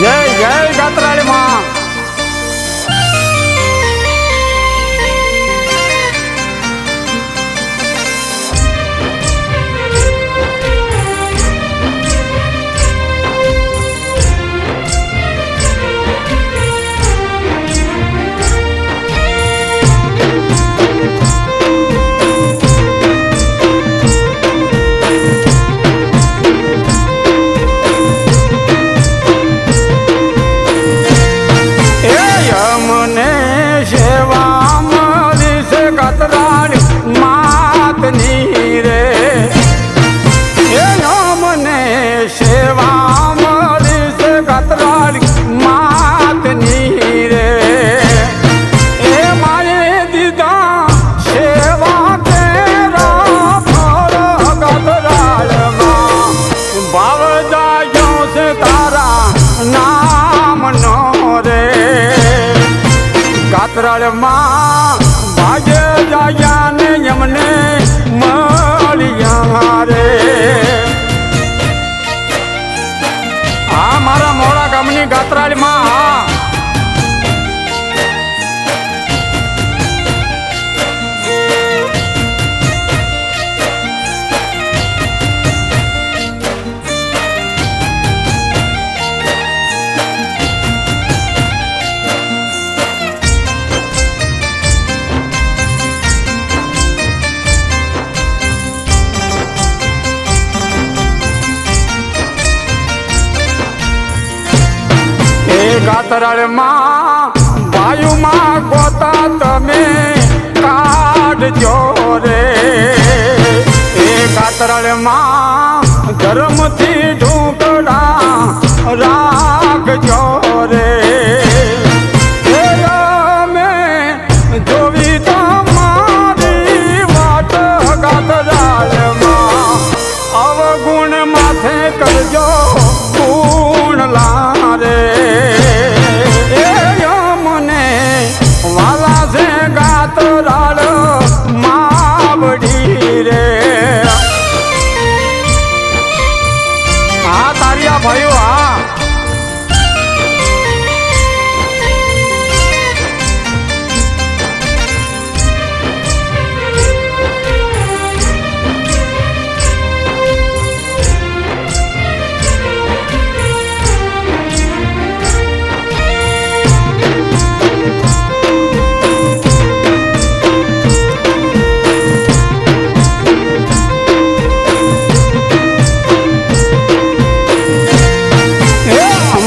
જય જય ગાત્રાળી માં. ગાત્રાળમાં ભાગે જાયા ને એમને મળ્યા રે. હા મારા મોડા ગામની ગાત્રાળમાં. હા ગાત્રાળમાં વાયુમાં ગોતા તમે કાઢજો રે. એ ગાત્રાળમાં ધર્મથી ઢૂંઢડા રાખજો રે. અમે જોવી તમારી વાટ ગાત્રાળમાં અવગુણ માથે કરજો ગુણ લારે. ગાત્રાળ માવડી રે. હા તારિયા ભાઈઓ.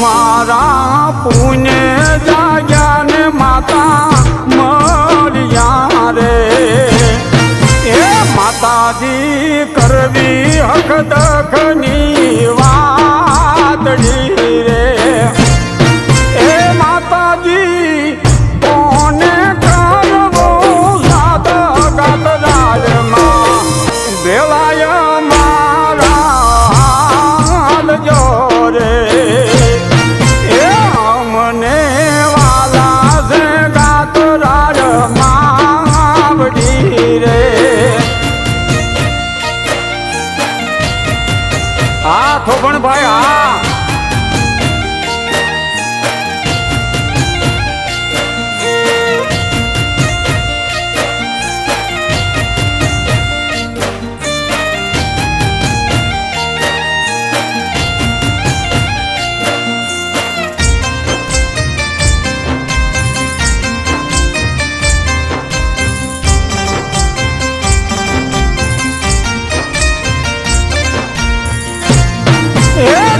હા પુણે જાગ્યા ને માતા મળ્યા રે. એ માતાજી કરવી હક દખની વાતડી રે. એ માતાજી કોને કરવો સાદ ગાત્રાળમાં વેલાય મારા જોરે. હા થોભણ ભાઈ. હા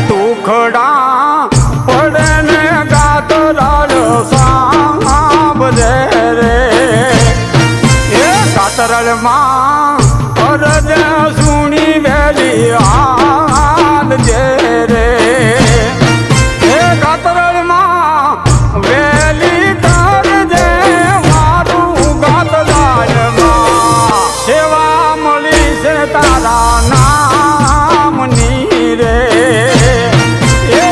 દુખડા પડે ને ગાત્રાળ સાંભળે રે. એ ગાત્રાળમાં અરજ સુણી વેલી હાલ જે રે. એ ગાત્રાળમાં વેલી કરજે મારું ગાત્રાળમાં સેવા મળી છે તારા નામની રે. એ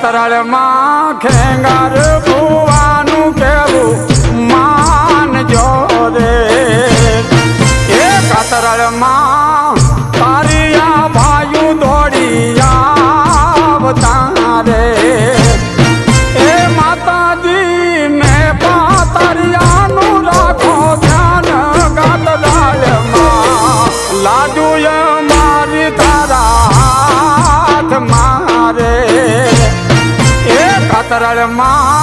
કાતરાળમાં ખેંગાર ભુવાનું કેવું માનજો રે એ કાતરાળમાં તારી આ ભાયુ દોડી આવતા રે એ માતાજી મેં પાતરિયાનું રાખો ધ્યાન કાતરાળમાં લાડુ મારી તારા હાથ મારે એ કાતરાળમાં